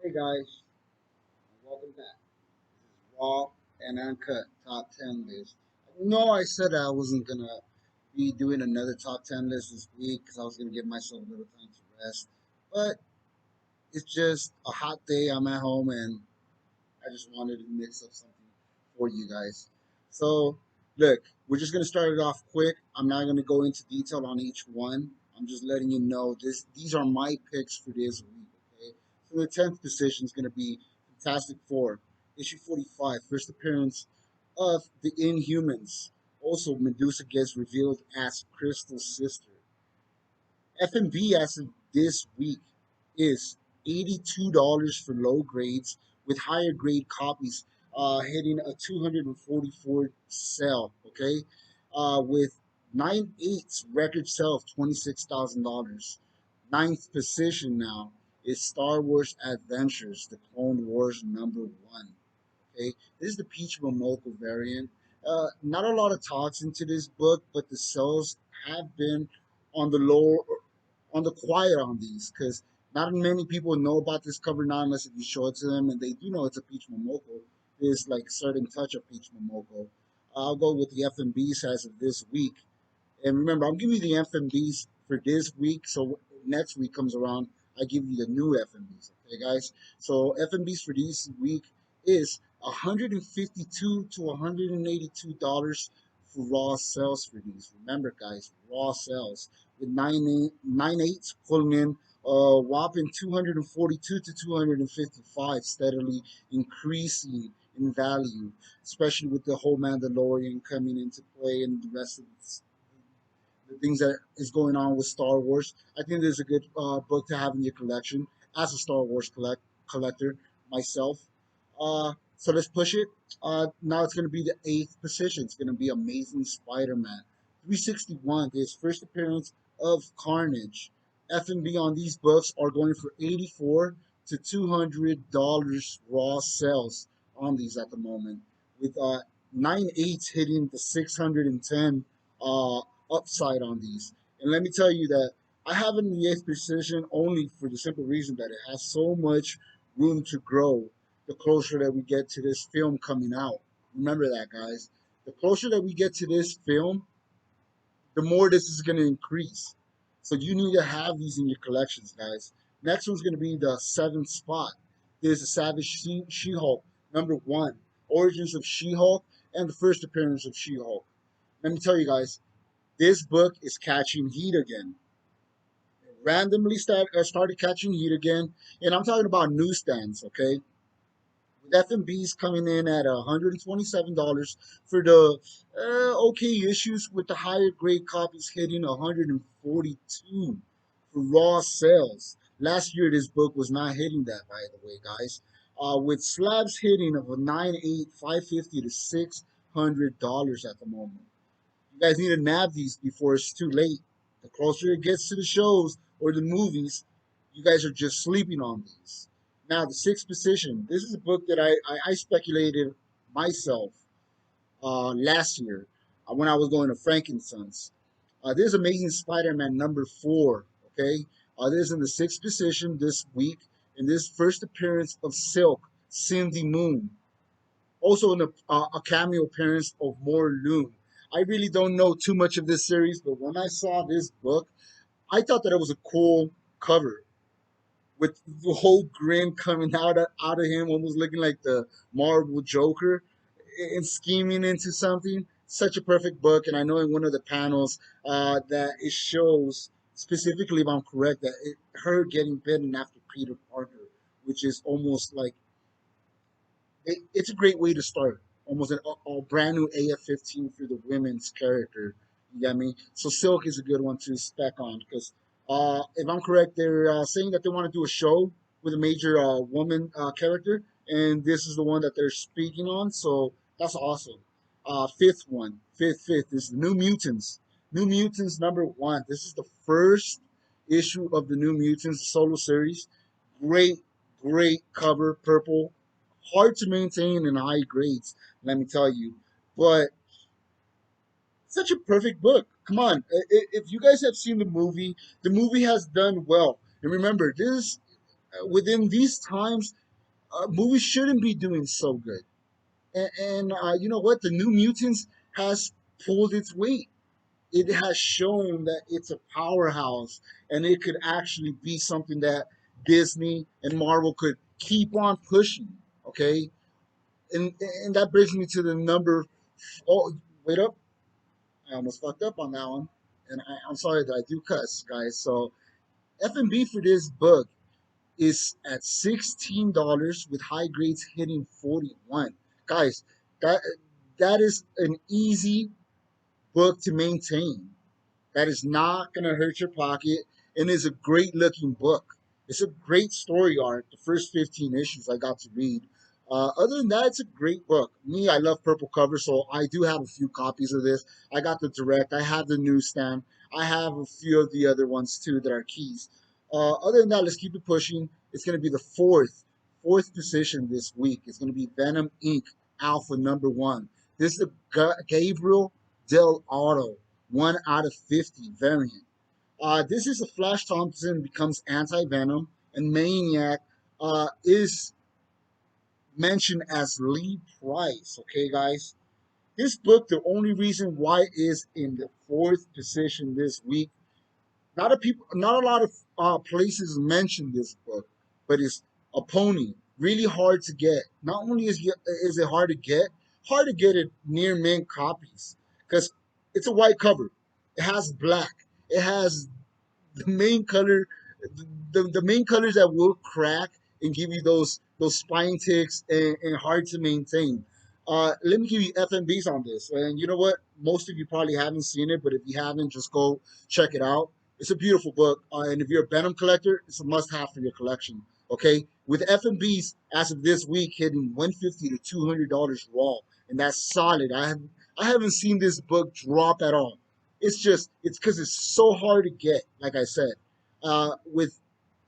Hey guys, welcome back. This is Raw and Uncut Top 10 List. No, I said I wasn't gonna be doing another top 10 list this week because I was gonna give myself a little time to rest. But it's just a hot day. I'm at home and I just wanted to mix up something for you guys. So, look, we're just gonna start it off quick. I'm not gonna go into detail on each one. I'm just letting you know these are my picks for this week. Okay, so the 10th position is gonna be Fantastic Four, issue 45, first appearance of the Inhumans. Also, Medusa gets revealed as Crystal's sister. F&B as of this week is $82 for low grades, with higher grade copies hitting a 244 sale. Okay, with 9/8 record sale of $26,000. Ninth position now is Star Wars Adventures: The Clone Wars #1. Okay, this is the Peach Momoko variant. Not a lot of talks into this book, but the sales have been on the low, on the quiet on these because not many people know about this cover now unless if you show it to them and they do know it's a Peach Momoko. There's like a certain touch of Peach Momoko. I'll go with the FMBs as of this week. And remember, I'm giving you the FMBs for this week. So next week comes around, I give you the new FMBs. Okay, guys. So FMBs for this week is $152 to $182 for raw sales for these. Remember, guys, raw sales with 9/8 pulling in a whopping 242 to 255, steadily increasing in value, especially with the whole Mandalorian coming into play and the rest of the things that is going on with Star Wars. I think this is a good book to have in your collection as a Star Wars collector myself. So let's push it. Now it's going to be the eighth position. It's going to be Amazing Spider-Man 361. His first appearance of Carnage. F&B on these books are going for $84 to $200 raw sales on these at the moment, with 9/8 hitting the 610 upside on these. And let me tell you that I have it in the eighth position only for the simple reason that it has so much room to grow the closer that we get to this film coming out. Remember that, guys. The closer that we get to this film, the more this is going to increase. So you need to have these in your collections, guys. Next one's going to be the seventh spot. There's a Savage She-Hulk #1, Origins of She-Hulk, and the first appearance of She-Hulk. Let me tell you guys, this book is catching heat again. It randomly started catching heat again, and I'm talking about newsstands, okay? With F&Bs coming in at $127 for the okay issues, with the higher grade copies hitting 142 for raw sales. Last year, this book was not hitting that, by the way, guys. With slabs hitting of a 9/8, 550 to $600 at the moment. You guys need to nab these before it's too late. The closer it gets to the shows or the movies, you guys are just sleeping on these. Now, the sixth position. This is a book that I speculated myself last year when I was going to Frankincense. This is Amazing Spider-Man #4. Okay, this is in the sixth position this week in this first appearance of Silk, Cindy Moon, also in a cameo appearance of More Loom. I really don't know too much of this series, but when I saw this book, I thought that it was a cool cover with the whole grin coming out of him, almost looking like the Marvel Joker and scheming into something. Such a perfect book, and I know in one of the panels that it shows specifically, if I'm correct, that her getting bitten after Peter Parker, which is almost like it's a great way to start. Almost a brand new AF-15 for the women's character. You get me? So Silk is a good one to spec on because if I'm correct, they're saying that they want to do a show with a major woman character, and this is the one that they're speaking on. So that's awesome. Fifth is the New Mutants. New Mutants #1. This is the first issue of the New Mutants solo series. Great, great cover, purple, hard to maintain in high grades, let me tell you. But such a perfect book. Come on, if you guys have seen the movie has done well. And remember, this. Within these times, movies shouldn't be doing so good. And you know what? The New Mutants has pulled its weight. It has shown that it's a powerhouse, and it could actually be something that Disney and Marvel could keep on pushing. Okay, and that brings me to the number. Oh, wait up! I almost fucked up on that one, and I'm sorry that I do cuss, guys. So F&B for this book is at $16 with high grades hitting 41. Guys, that that is an easy book to maintain. That is not going to hurt your pocket and is a great looking book. It's a great story arc. The first 15 issues I got to read. Other than that, it's a great book. Me, I love purple cover, so I do have a few copies of this. I got the direct. I have the newsstand. I have a few of the other ones too that are keys. Other than that, let's keep it pushing. It's going to be the fourth position this week. It's going to be Venom Inc. Alpha number 1. This is the Gabriel Del Auto 1 out of 50 variant. This is a Flash Thompson becomes anti Venom, and Maniac is mentioned as Lee Price. Okay, guys. This book, the only reason why it is in the fourth position this week, not a lot of places mention this book, but it's a pony, really hard to get. Not only is it hard to get it near mint copies because it's a white cover. It has black. It has the main color, the main colors that will crack and give you those spine ticks and hard to maintain. Let me give you FMBs on this, and you know what? Most of you probably haven't seen it, but if you haven't, just go check it out. It's a beautiful book, and if you're a Venom collector, it's a must-have for your collection. Okay, with FMBs as of this week hitting 150 to $200 raw, and that's solid. I haven't seen this book drop at all. It's because it's so hard to get. Like I said, with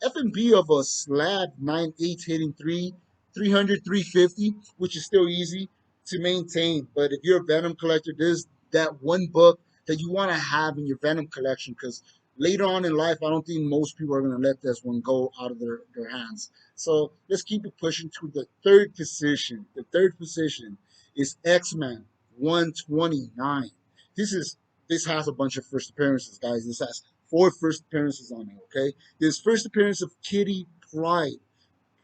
F&B of a slab 9/8 hitting 300 350, which is still easy to maintain. But if you're a Venom collector, there's that one book that you want to have in your Venom collection because later on in life, I don't think most people are going to let this one go out of their hands. So let's keep it pushing to the third position. The third position is X-Men 129. This is this has a bunch of first appearances, guys. This has four first appearances on it. Okay, this first appearance of Kitty Pryde.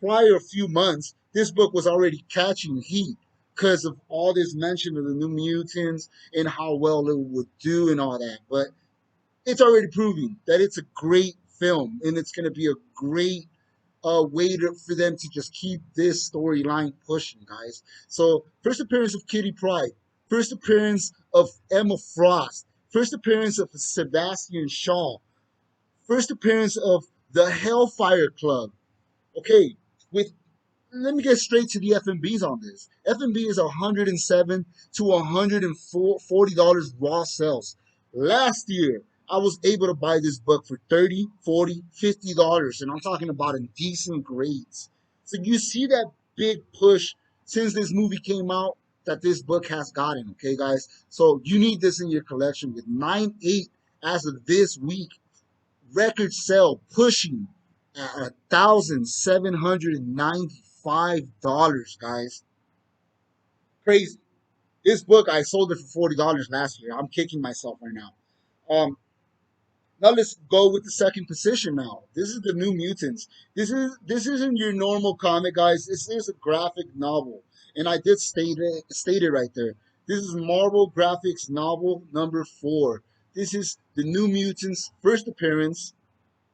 Prior a few months, this book was already catching heat because of all this mention of the New Mutants and how well it would do and all that. But it's already proving that it's a great film and it's going to be a great way for them to just keep this storyline pushing, guys. So, first appearance of Kitty Pryde, first appearance of Emma Frost, first appearance of Sebastian Shaw, first appearance of the Hellfire Club. Okay, with let me get straight to the FMBs on this. FMB is 107 to $140 raw sales. Last year, I was able to buy this book for 30, 40, $50, and I'm talking about in decent grades. So you see that big push since this movie came out that this book has gotten, okay, guys? So you need this in your collection with 9/8 as of this week record sale pushing at $1,795, guys. Crazy. This book I sold it for $40 last year. I'm kicking myself right now. Um, Now let's go with the second position. Now this is the New Mutants. This isn't your normal comic, guys. This is a graphic novel, and I did state it right there. This is Marvel Graphics novel number 4. This is the New Mutants' first appearance.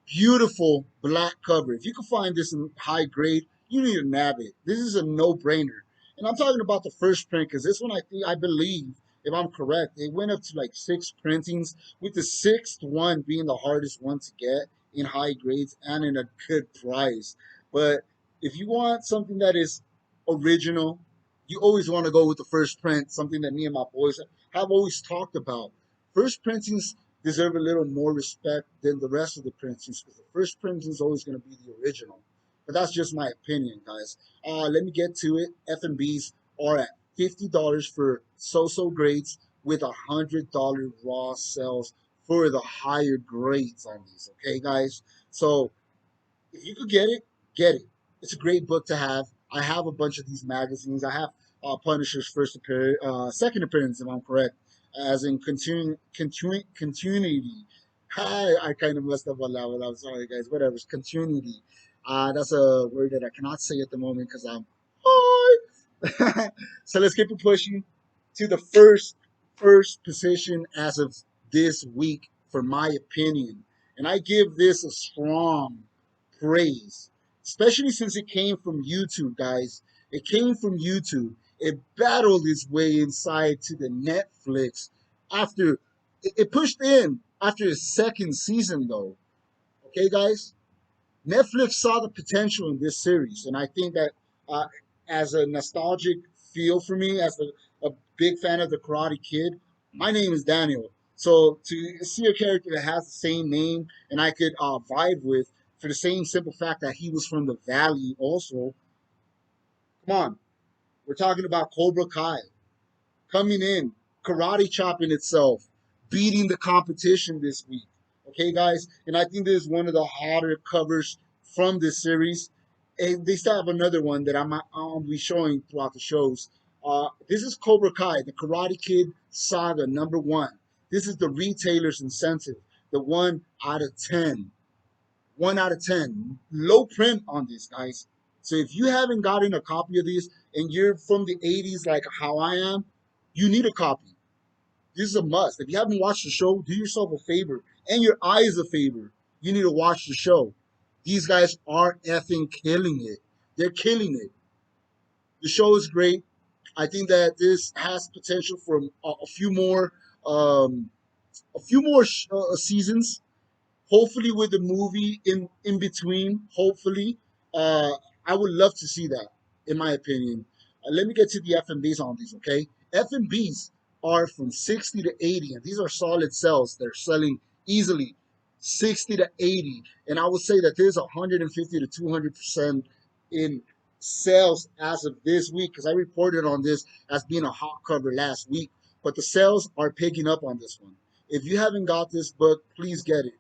Beautiful black cover. If you can find this in high grade, you need to nab it. This is a no-brainer. And I'm talking about the first print because this one I believe, if I'm correct, it went up to like 6 printings, with the sixth one being the hardest one to get in high grades and in a good price. But if you want something that is original, you always want to go with the first print, something that me and my boys have always talked about. First printings deserve a little more respect than the rest of the printings because the first printing is always going to be the original. But that's just my opinion, guys. Let me get to it. F&Bs are at $50 for so-so grades with $100 raw sales for the higher grades on these. Okay, guys. So if you could get it, Get it. It's a great book to have. I have a bunch of these magazines. I have Punisher's first appearance, second appearance, if I'm correct, as in continuity. Hi, I kind of messed up on that one. I'm sorry, guys. Whatever. It's continuity. That's a word that I cannot say at the moment because I'm high. So let's keep it pushing to the first position as of this week, for my opinion, and I give this a strong praise, especially since it came from YouTube, guys. It came from YouTube. It battled its way inside to the Netflix after it pushed in after the second season, though. Okay, guys? Netflix saw the potential in this series, and I think that uh, as a nostalgic feel for me, as a big fan of the Karate Kid, my name is Daniel. So to see a character that has the same name and I could vibe with for the same simple fact that he was from the Valley, also, come on, we're talking about Cobra Kai coming in, karate chopping itself, beating the competition this week. Okay, guys, and I think this is one of the hotter covers from this series. And they still have another one that I'll be showing throughout the shows. This is Cobra Kai, the Karate Kid Saga #1. This is the retailer's incentive, the 1 out of 10. 1 out of 10. Low print on this, guys. So if you haven't gotten a copy of these and you're from the 80s like how I am, you need a copy. This is a must. If you haven't watched the show, do yourself a favor and your eyes a favor. You need to watch the show. These guys are effing killing it. They're killing it. The show is great. I think that this has potential for a few more, um, seasons, hopefully with the movie in between. Hopefully, uh, I would love to see that. In my opinion, let me get to the F&Bs on these. Okay, F&Bs are from 60 to 80, and these are solid sales. They're selling easily 60 to 80, and I would say that there's 150 to 200% in sales as of this week because I reported on this as being a hot cover last week, but the sales are picking up on this one. If you haven't got this book, please get it.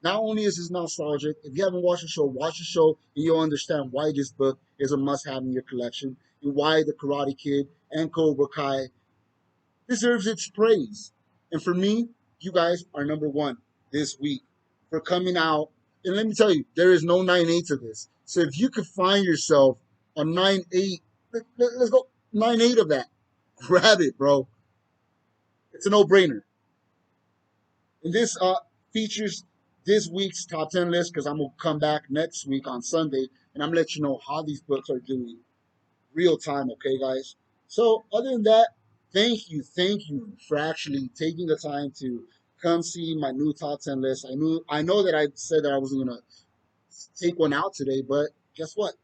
Not only is this nostalgic, if you haven't watched the show, watch the show and you'll understand why this book is a must have in your collection and why the Karate Kid and Cobra Kai deserves its praise. And for me, you guys are #1 this week for coming out. And let me tell you, there is no 9/8 to this. So if you could find yourself a 9/8, let's go 9/8 of that. Grab it, bro. It's a no brainer. And this features this week's top 10 list because I'm going to come back next week on Sunday and I'm going to let you know how these books are doing real time, okay, guys? So, other than that, thank you for actually taking the time to come see my new top 10 list. I know that I said that I wasn't going to take one out today, but guess what?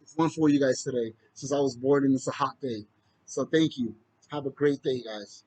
It's one for you guys today since I was bored and it's a hot day. So, thank you. Have a great day, guys.